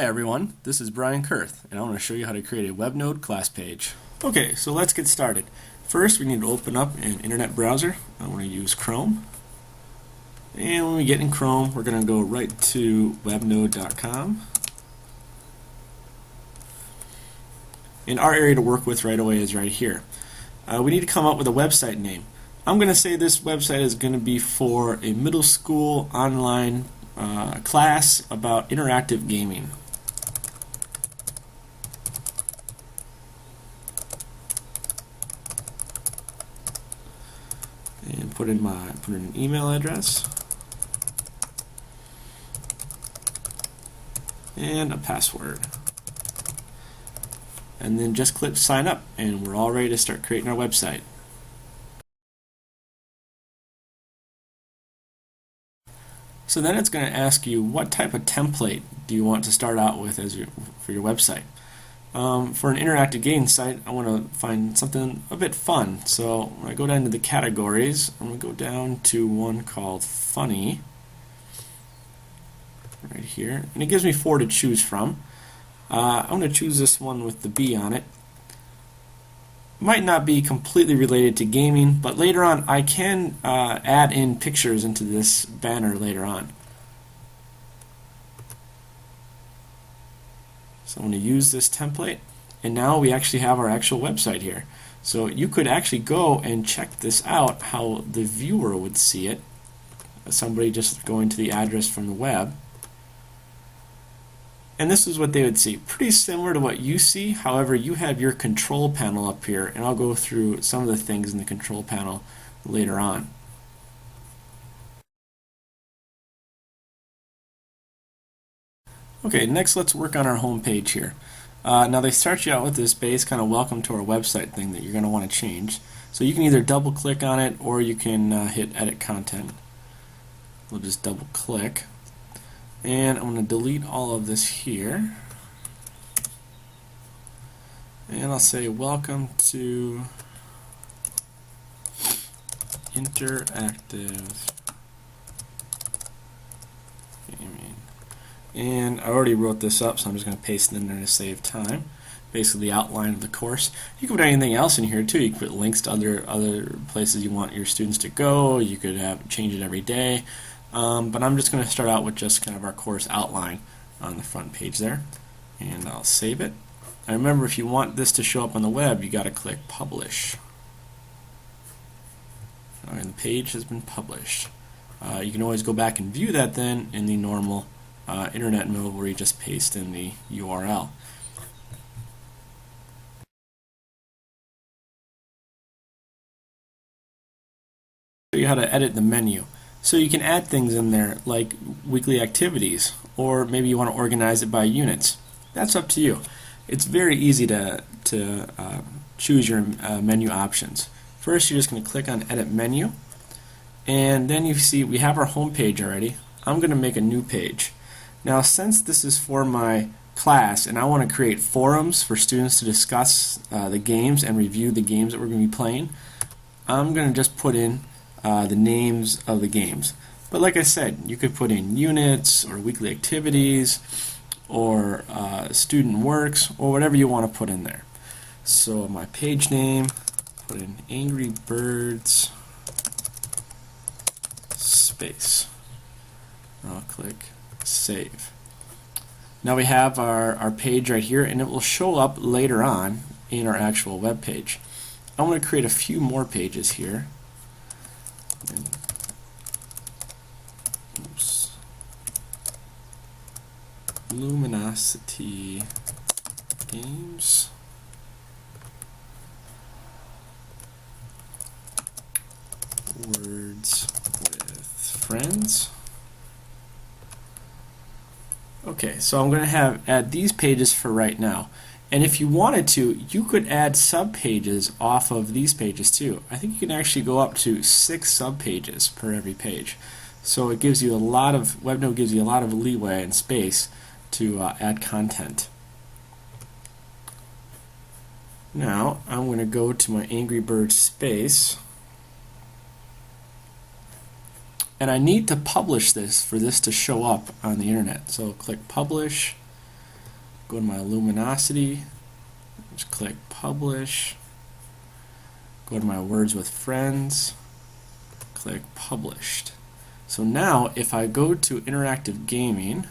Hi everyone, this is Brian Kurth, and I want to show you how to create a Webnode class page. Okay, so let's get started. First, we need to open up an internet browser. I want to use Chrome. And when we get in Chrome, we're going to go right to webnode.com. And our area to work with right away is right here. We need to come up with a website name. I'm going to say this website is going to be for a middle school online class about interactive gaming. And put in an email address and a password. And then just click sign up and we're all ready to start creating our website. So then it's going to ask you what type of template do you want to start out with for your website. For an interactive gaming site, I want to find something a bit fun. So when I go down to the categories, I'm going to go down to one called Funny, right here, and it gives me 4 to choose from. I'm going to choose this one with the B on it. Might not be completely related to gaming, but later on I can add in pictures into this banner later on. So I'm going to use this template, and now we actually have our actual website here. So you could actually go and check this out, how the viewer would see it. Somebody just going to the address from the web. And this is what they would see. Pretty similar to what you see, however you have your control panel up here, and I'll go through some of the things in the control panel later on. Okay, next let's work on our home page here. Now they start you out with this base kind of welcome to our website thing that you're going to want to change. So you can either double click on it or you can hit edit content. We'll just double click. And I'm going to delete all of this here. And I'll say welcome to interactive gaming. And I already wrote this up, so I'm just going to paste it in there to save time. Basically the outline of the course. You can put anything else in here too. You can put links to other places you want your students to go. You could change it every day. But I'm just going to start out with just kind of our course outline on the front page there. And I'll save it. And remember, if you want this to show up on the web, you got to click publish. And the page has been published. You can always go back and view that then in the normal internet mode where you just paste in the URL. Show you how to edit the menu. So you can add things in there like weekly activities, or maybe you want to organize it by units. That's up to you. It's very easy to choose your menu options. First, you're just going to click on Edit Menu, and then you see we have our home page already. I'm going to make a new page. Now, since this is for my class and I want to create forums for students to discuss the games and review the games that we're going to be playing, I'm going to just put in the names of the games. But like I said, you could put in units or weekly activities or student works or whatever you want to put in there. So my page name, put in Angry Birds space. I'll click Save. Now we have our page right here, and it will show up later on in our actual web page. I'm going to create a few more pages here. Oops. Luminosity Games. Words with Friends. Okay, so I'm going to add these pages for right now. And if you wanted to, you could add sub-pages off of these pages too. I think you can actually go up to 6 sub-pages per every page. So it gives you Webnode gives you a lot of leeway and space to add content. Now, I'm going to go to my Angry Birds space. And I need to publish this for this to show up on the internet. So click Publish, go to my luminosity, just click publish, go to my words with friends, click published. So now if I go to interactive gaming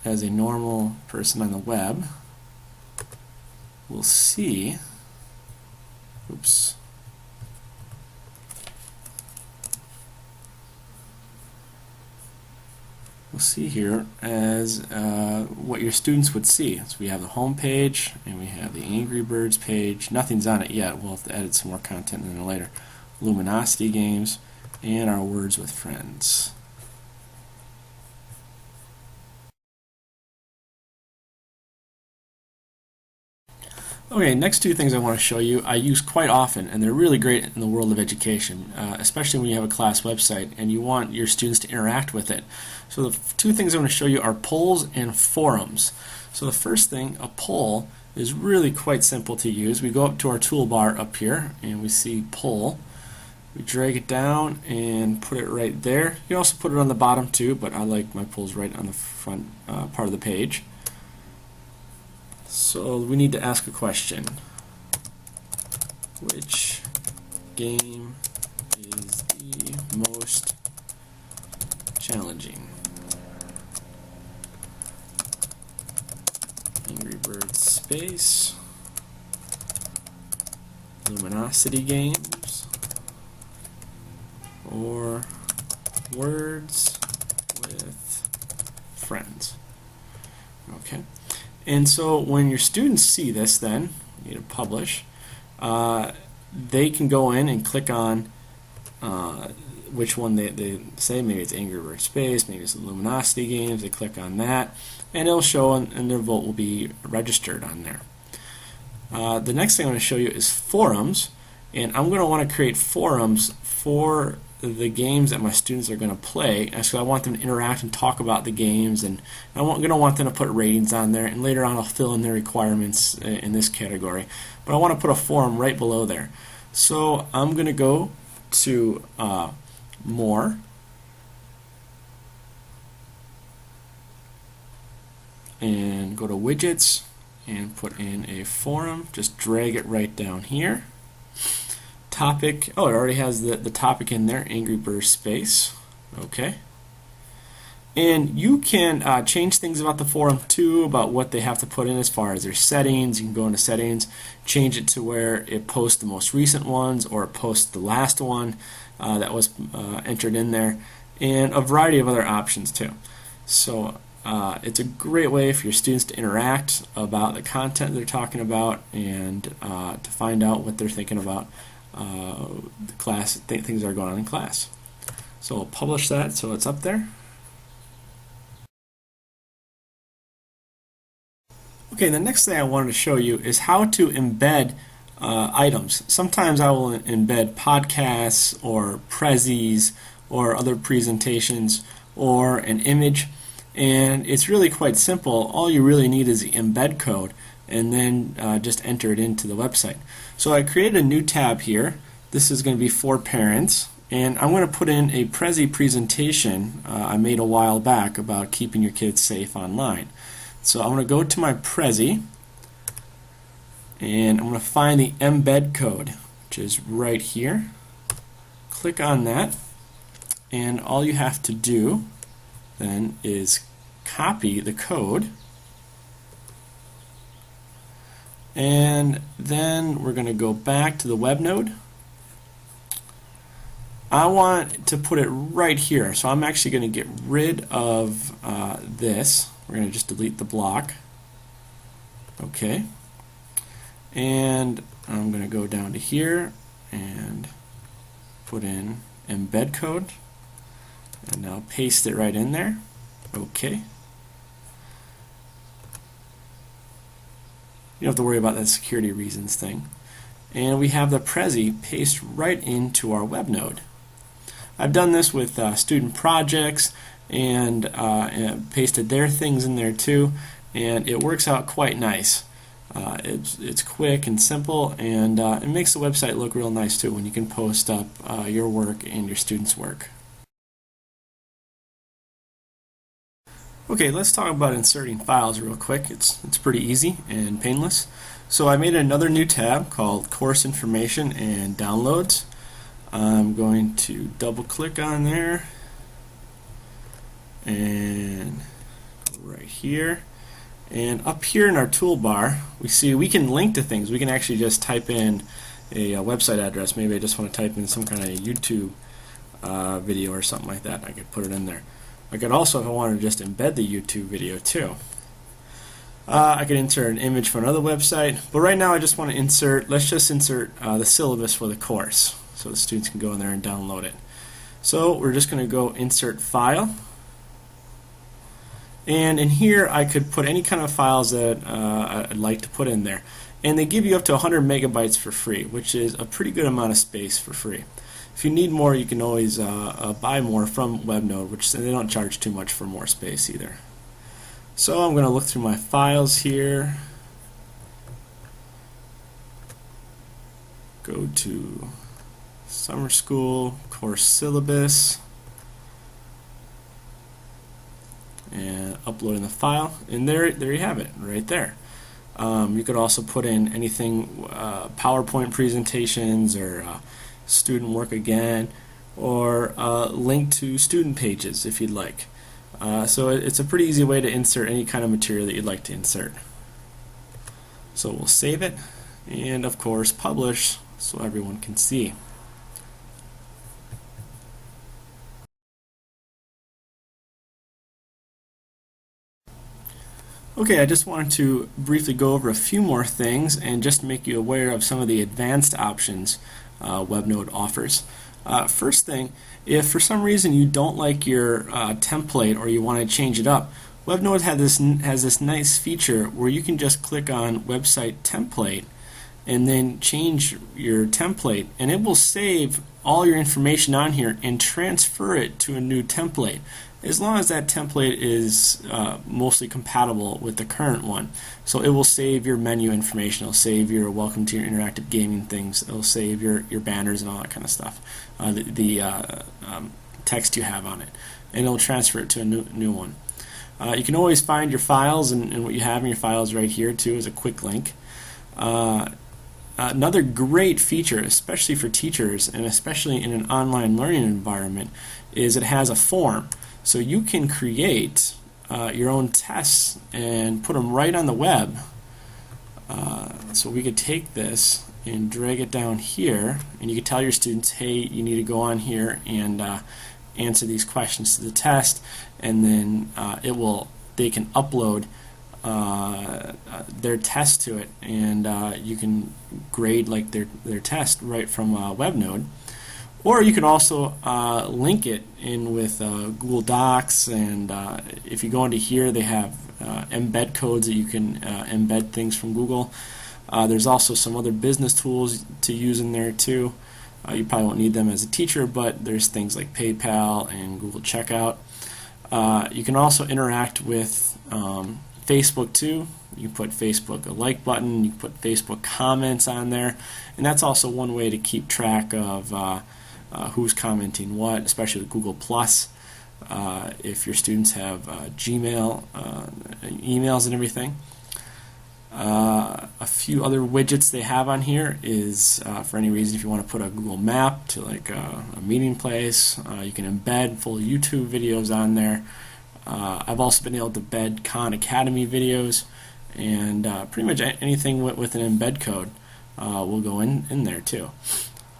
as a normal person on the web, we'll see, oops, we'll see here as what your students would see. So we have the home page and we have the Angry Birds page. Nothing's on it yet. We'll have to edit some more content in there later. Luminosity games and our words with friends. Okay, next two things I want to show you I use quite often, and they're really great in the world of education, especially when you have a class website and you want your students to interact with it. So the two things I want to show you are polls and forums. So the first thing, a poll, is really quite simple to use. We go up to our toolbar up here and we see poll. We drag it down and put it right there. You can also put it on the bottom too, but I like my polls right on the front part of the page. So we need to ask a question. Which game is the most challenging? Angry Birds space, Luminosity games, or words with friends. Okay. And so when your students see this, then you need to publish, they can go in and click on which one they say. Maybe it's Angry Birds Space, maybe it's the Luminosity games. They click on that and it'll show, and their vote will be registered on there. The next thing I'm going to show you is forums, and I'm going to want to create forums for the games that my students are going to play. And so I want them to interact and talk about the games, and I'm going to want them to put ratings on there, and later on I'll fill in their requirements in this category. But I want to put a forum right below there. So I'm going to go to more, and go to widgets and put in a forum. Just drag it right down here. Topic, oh, it already has the topic in there, Angry Birds Space. Okay. And you can change things about the forum too, about what they have to put in as far as their settings. You can go into settings, change it to where it posts the most recent ones, or it posts the last one that was entered in there, and a variety of other options too. So it's a great way for your students to interact about the content they're talking about, and to find out what they're thinking about the class, things that are going on in class. So we'll publish that so it's up there. Okay, the next thing I wanted to show you is how to embed items. Sometimes I will embed podcasts or prezis or other presentations or an image, and it's really quite simple. All you really need is the embed code, and then just enter it into the website. So I created a new tab here. This is going to be for parents, and I'm going to put in a Prezi presentation I made a while back about keeping your kids safe online. So I'm going to go to my Prezi, and I'm going to find the embed code, which is right here. Click on that, and all you have to do then is copy the code, and then we're going to go back to the Webnode. I want to put it right here, so I'm actually going to get rid of this. We're going to just delete the block. Okay. And I'm going to go down to here and put in embed code, and now paste it right in there. Okay. You don't have to worry about that security reasons thing. And we have the Prezi paste right into our Webnode. I've done this with student projects, and pasted their things in there too, and it works out quite nice. It's quick and simple, and it makes the website look real nice too when you can post up your work and your students' work. Okay, let's talk about inserting files real quick. It's pretty easy and painless. So I made another new tab called Course Information and Downloads. I'm going to double click on there and go right here. And up here in our toolbar, we see we can link to things. We can actually just type in a website address. Maybe I just want to type in some kind of YouTube video or something like that. I could put it in there. I could also, if I wanted to just embed the YouTube video too. I could insert an image for another website, but right now I just want to insert, let's just insert the syllabus for the course so the students can go in there and download it. So we're just going to go insert file, and in here I could put any kind of files that I'd like to put in there, and they give you up to 100 megabytes for free, which is a pretty good amount of space for free. If you need more, you can always buy more from Webnode, which they don't charge too much for more space either. So I'm going to look through my files here, go to summer school, course syllabus, and uploading the file, and there you have it, right there. You could also put in anything, PowerPoint presentations or student work again, or link to student pages if you'd like. So it's a pretty easy way to insert any kind of material that you'd like to insert. So we'll save it, and of course publish so everyone can see. Okay, I just wanted to briefly go over a few more things and just make you aware of some of the advanced options Webnode offers. First thing, if for some reason you don't like your template or you want to change it up, Webnode has this nice feature where you can just click on Website Template and then change your template, and it will save all your information on here and transfer it to a new template, as long as that template is mostly compatible with the current one. So it will save your menu information, it'll save your welcome to your interactive gaming things, it'll save your banners and all that kind of stuff, the text you have on it, and it'll transfer it to a new one. You can always find your files, and what you have in your files right here too is a quick link. Another great feature, especially for teachers and especially in an online learning environment, is it has a form. So you can create your own tests and put them right on the web. So we could take this and drag it down here, and you could tell your students, hey, you need to go on here and answer these questions to the test, and then they can upload their test to it, and you can grade like their test right from Webnode. Or you can also link it in with Google Docs, and if you go into here, they have embed codes that you can embed things from Google. There's also some other business tools to use in there too. You probably won't need them as a teacher, but there's things like PayPal and Google Checkout. You can also interact with Facebook too. You can put Facebook a like button, you can put Facebook comments on there, and that's also one way to keep track of who's commenting what, especially with Google+. If your students have Gmail, emails and everything. A few other widgets they have on here is for any reason if you want to put a Google map to like a meeting place, you can embed full YouTube videos on there. I've also been able to embed Khan Academy videos, and pretty much anything with an embed code will go in there too.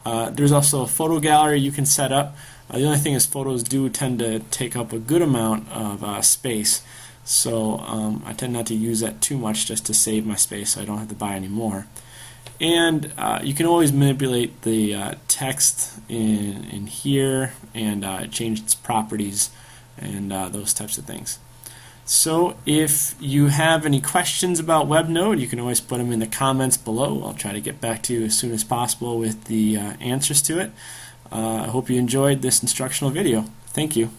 There's also a photo gallery you can set up. The only thing is photos do tend to take up a good amount of space, so I tend not to use that too much just to save my space so I don't have to buy any more. And you can always manipulate the text in here and change its properties and those types of things. So if you have any questions about Webnode, you can always put them in the comments below. I'll try to get back to you as soon as possible with the answers to it. I hope you enjoyed this instructional video. Thank you.